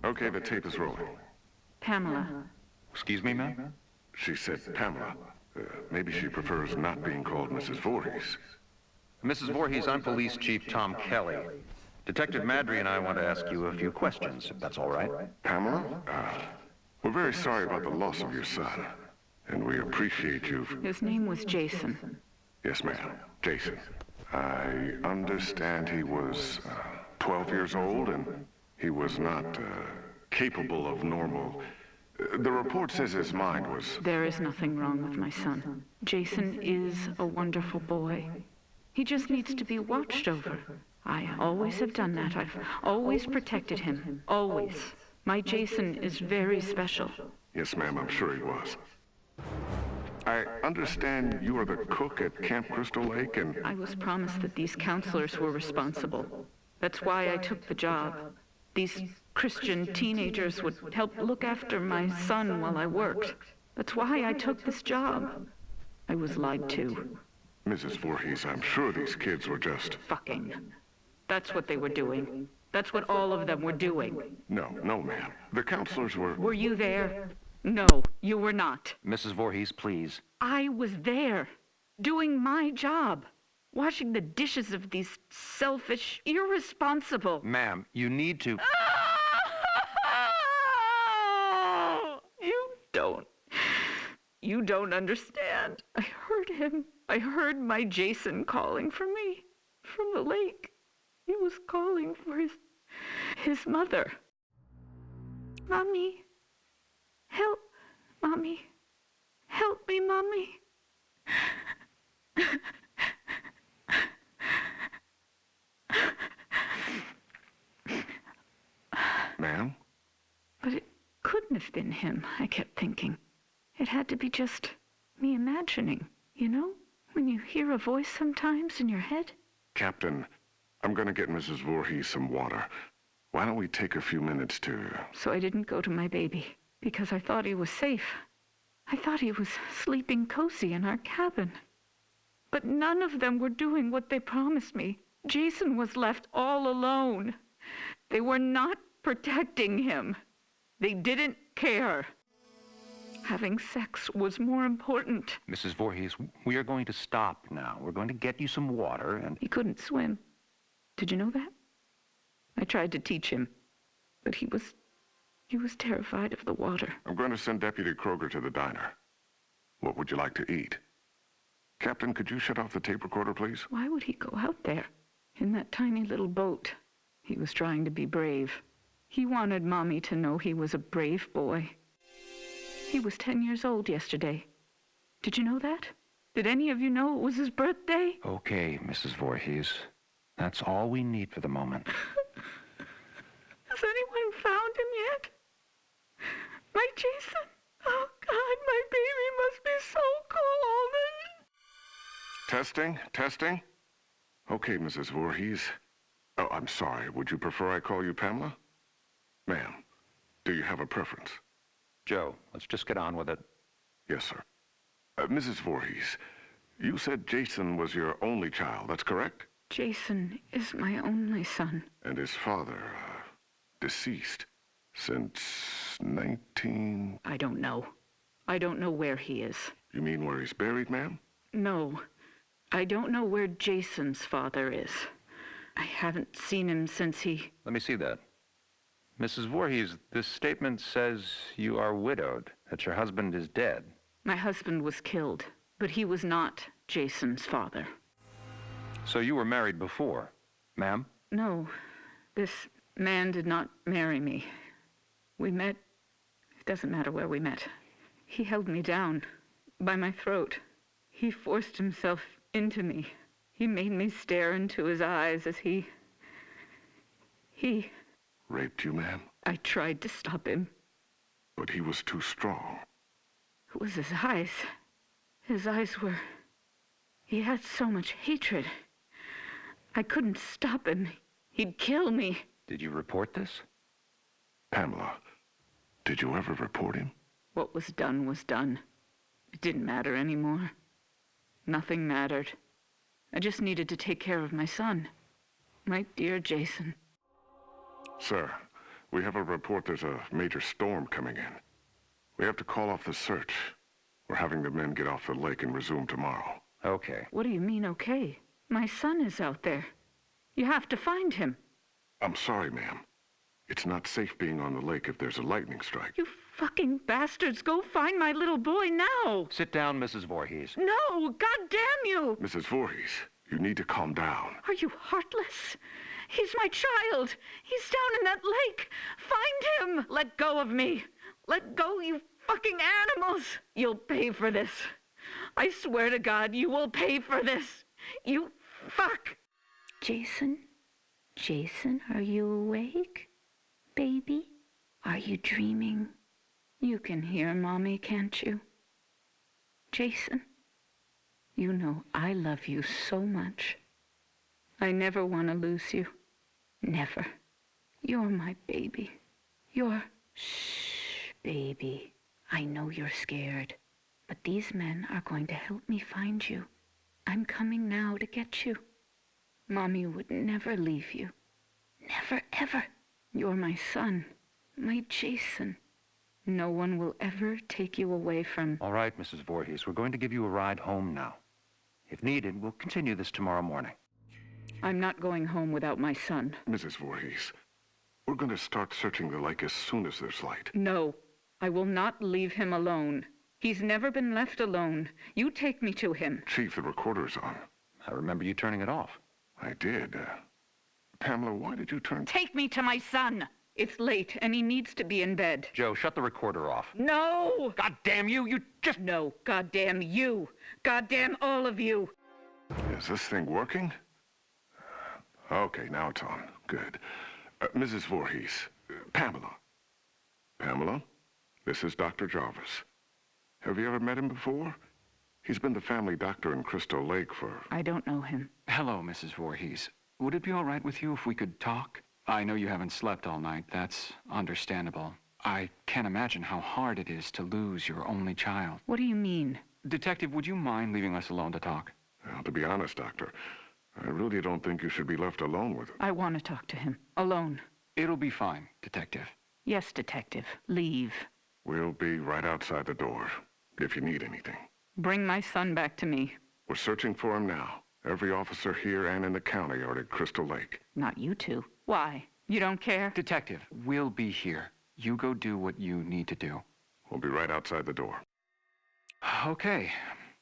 Okay, the tape is rolling. Pamela. Excuse me, ma'am? She said Pamela. Maybe she prefers not being called Mrs. Voorhees. Mrs. Voorhees, I'm Police Chief Tom Kelly. Detective Madry and I want to ask you a few questions, if that's all right. Pamela? We're very sorry about the loss of your son. And we appreciate you. His name was Jason. Yes, ma'am. Jason. I understand he was 12 years old and he was not capable of normal. The report says his mind was... There is nothing wrong with my son. Jason is a wonderful boy. He just needs to be watched over. I always have done that. I've always protected him. Always. My Jason is very special. Yes, ma'am, I'm sure he was. I understand you are the cook at Camp Crystal Lake and... I was promised that these counselors were responsible. That's why I took the job. These Christian teenagers would help look after my son while I worked. That's why I took this job. I was lied to. Mrs. Voorhees, I'm sure these kids were just... Fucking. That's what they were doing. That's what all of them were doing. No, ma'am. The counselors were... Were you there? No, you were not. Mrs. Voorhees, please. I was there, doing my job, washing the dishes of these selfish, irresponsible... Ma'am, you need to... You don't understand. I heard him. I heard my Jason calling for me from the lake. He was calling for his mother. Mommy, help, Mommy. Help me, Mommy. Ma'am? But it couldn't have been him, I kept thinking. It had to be just me imagining, you know? When you hear a voice sometimes in your head. Captain, I'm gonna get Mrs. Voorhees some water. Why don't we take a few minutes to... So I didn't go to my baby, because I thought he was safe. I thought he was sleeping cozy in our cabin. But none of them were doing what they promised me. Jason was left all alone. They were not protecting him. They didn't care. Having sex was more important. Mrs. Voorhees, we are going to stop now. We're going to get you some water and... He couldn't swim. Did you know that? I tried to teach him, but he was terrified of the water. I'm going to send Deputy Kroger to the diner. What would you like to eat? Captain, could you shut off the tape recorder, please? Why would he go out there in that tiny little boat? He was trying to be brave. He wanted Mommy to know he was a brave boy. He was 10 years old yesterday. Did you know that? Did any of you know it was his birthday? Okay, Mrs. Voorhees. That's all we need for the moment. Has anyone found him yet? My Jason? Oh, God, my baby must be so cold. Testing? Okay, Mrs. Voorhees. Oh, I'm sorry. Would you prefer I call you Pamela? Ma'am, do you have a preference? Joe, let's just get on with it. Yes, sir. Mrs. Voorhees, you said Jason was your only child, that's correct? Jason is my only son. And his father, deceased since 19... I don't know. I don't know where he is. You mean where he's buried, ma'am? No. I don't know where Jason's father is. I haven't seen him since he... Let me see that. Mrs. Voorhees, this statement says you are widowed, that your husband is dead. My husband was killed, but he was not Jason's father. So you were married before, ma'am? No, this man did not marry me. We met... It doesn't matter where we met. He held me down by my throat. He forced himself into me. He made me stare into his eyes as he... Raped you, ma'am? I tried to stop him. But he was too strong. It was his eyes. His eyes were... He had so much hatred. I couldn't stop him. He'd kill me. Did you report this? Pamela, did you ever report him? What was done was done. It didn't matter anymore. Nothing mattered. I just needed to take care of my son. My dear Jason. Sir, We have a report there's a major storm coming in. We have to call off the search. We're having the men get off the lake and resume tomorrow. Okay. What do you mean, okay? My son is out there. You have to find him. I'm sorry, ma'am. It's not safe being on the lake if there's a lightning strike. You fucking bastards, go find my little boy now. Sit down, Mrs. Voorhees. No, God damn you. Mrs. Voorhees, you need to calm down. Are you heartless? He's my child. He's down in that lake. Find him. Let go of me. Let go, you fucking animals. You'll pay for this. I swear to God, you will pay for this. You fuck. Jason? Jason, are you awake? Baby? Are you dreaming? You can hear Mommy, can't you? Jason? You know I love you so much. I never want to lose you. Never. You're my baby. Shh, baby. I know you're scared, but these men are going to help me find you. I'm coming now to get you. Mommy would never leave you. Never, ever. You're my son, my Jason. No one will ever take you away from... All right, Mrs. Voorhees, we're going to give you a ride home now. If needed, we'll continue this tomorrow morning. I'm not going home without my son. Mrs. Voorhees, we're going to start searching the lake as soon as there's light. No, I will not leave him alone. He's never been left alone. You take me to him. Chief, the recorder's on. I remember you turning it off. I did. Pamela, why did you turn... Take me to my son. It's late, and he needs to be in bed. Joe, shut the recorder off. No! God damn you! You just... No, goddamn you. Goddamn all of you. Is this thing working? Okay, now it's on. Good. Mrs. Voorhees, Pamela. Pamela, this is Dr. Jarvis. Have you ever met him before? He's been the family doctor in Crystal Lake for... I don't know him. Hello, Mrs. Voorhees. Would it be all right with you if we could talk? I know you haven't slept all night. That's understandable. I can't imagine how hard it is to lose your only child. What do you mean? Detective, would you mind leaving us alone to talk? Well, to be honest, Doctor, I really don't think you should be left alone with him. I want to talk to him. Alone. It'll be fine, Detective. Yes, Detective. Leave. We'll be right outside the door, if you need anything. Bring my son back to me. We're searching for him now. Every officer here and in the county are at Crystal Lake. Not you two. Why? You don't care? Detective, we'll be here. You go do what you need to do. We'll be right outside the door. Okay.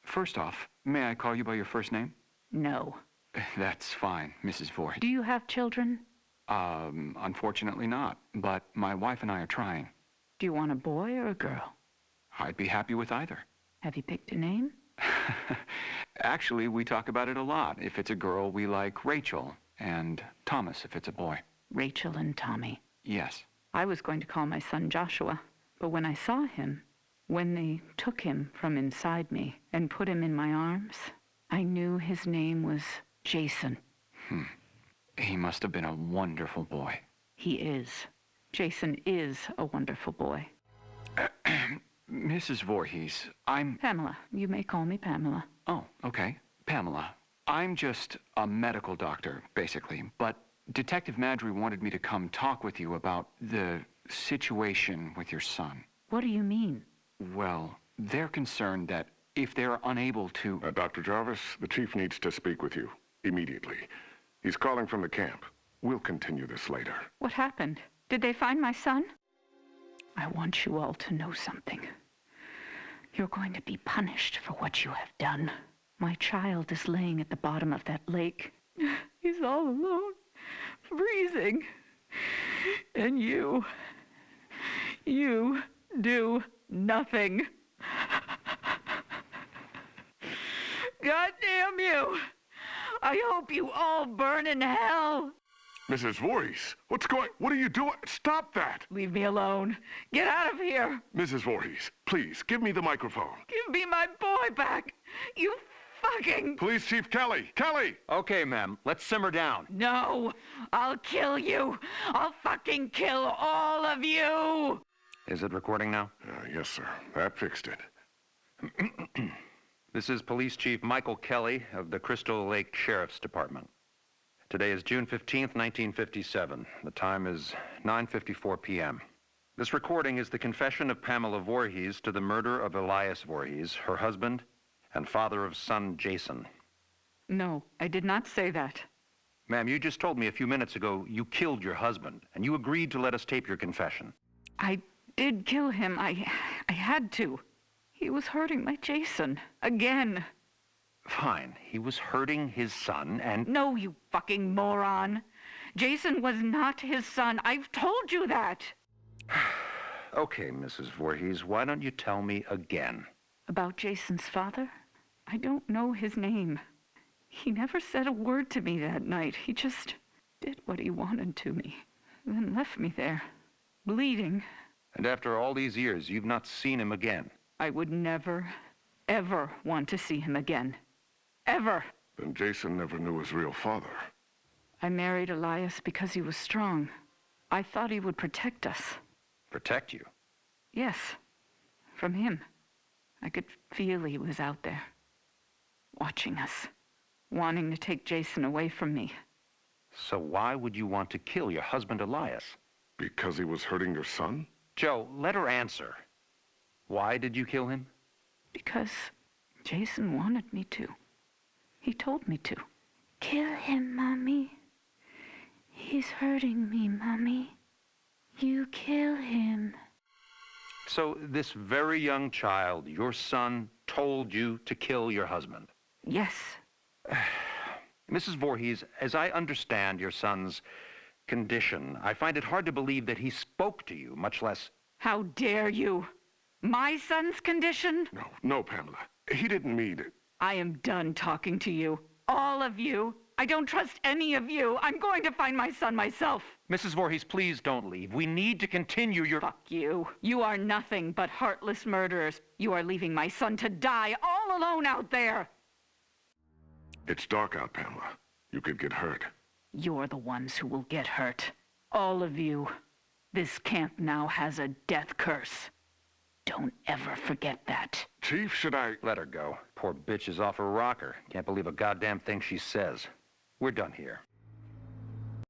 First off, may I call you by your first name? No. That's fine, Mrs. Voorhees. Do you have children? Unfortunately not, but my wife and I are trying. Do you want a boy or a girl? I'd be happy with either. Have you picked a name? Actually, we talk about it a lot. If it's a girl, we like Rachel, and Thomas if it's a boy. Rachel and Tommy. Yes. I was going to call my son Joshua, but when I saw him, when they took him from inside me and put him in my arms, I knew his name was Jason. He must have been a wonderful boy. He is. Jason is a wonderful boy. Mrs. Voorhees, I'm... Pamela. You may call me Pamela. Oh, okay. Pamela. I'm just a medical doctor, basically, but Detective Madry wanted me to come talk with you about the situation with your son. What do you mean? Well, they're concerned that if they're unable to... Dr. Jarvis, the chief needs to speak with you immediately. He's calling from the camp. We'll continue this later. What happened? Did they find my son? I want you all to know something. You're going to be punished for what you have done. My child is laying at the bottom of that lake. He's all alone, freezing. And you do nothing. God damn you! I hope you all burn in hell! Mrs. Voorhees, what are you doing? Stop that! Leave me alone. Get out of here! Mrs. Voorhees, please, give me the microphone. Give me my boy back! You fucking... Police Chief Kelly! Kelly! Okay, ma'am. Let's simmer down. No! I'll kill you! I'll fucking kill all of you! Is it recording now? Yes, sir. That fixed it. This is Police Chief Michael Kelly of the Crystal Lake Sheriff's Department. Today is June 15th, 1957. The time is 9:54 p.m. This recording is the confession of Pamela Voorhees to the murder of Elias Voorhees, her husband, and father of son Jason. No, I did not say that. Ma'am, you just told me a few minutes ago you killed your husband, and you agreed to let us tape your confession. I did kill him. I had to. He was hurting my Jason. Again. Fine. He was hurting his son, and... No, you fucking moron. Jason was not his son. I've told you that. Okay, Mrs. Voorhees, why don't you tell me again? About Jason's father? I don't know his name. He never said a word to me that night. He just did what he wanted to me, then left me there, bleeding. And after all these years, you've not seen him again? I would never, ever want to see him again. Ever. Then Jason never knew his real father. I married Elias because he was strong. I thought he would protect us. Protect you? Yes, from him. I could feel he was out there, watching us, wanting to take Jason away from me. So why would you want to kill your husband, Elias? Because he was hurting your son? Joe, let her answer. Why did you kill him? Because Jason wanted me to. He told me to. Kill him, Mommy. He's hurting me, Mommy. You kill him. So this very young child, your son, told you to kill your husband? Yes. Mrs. Voorhees, as I understand your son's condition, I find it hard to believe that he spoke to you, much less... How dare you? My son's condition? No, Pamela. He didn't mean it. I am done talking to you. All of you. I don't trust any of you. I'm going to find my son myself. Mrs. Voorhees, please don't leave. We need to continue your... Fuck you. You are nothing but heartless murderers. You are leaving my son to die all alone out there. It's dark out, Pamela. You could get hurt. You're the ones who will get hurt. All of you. This camp now has a death curse. Don't ever forget that. Chief, should I... Let her go. Poor bitch is off her rocker. Can't believe a goddamn thing she says. We're done here.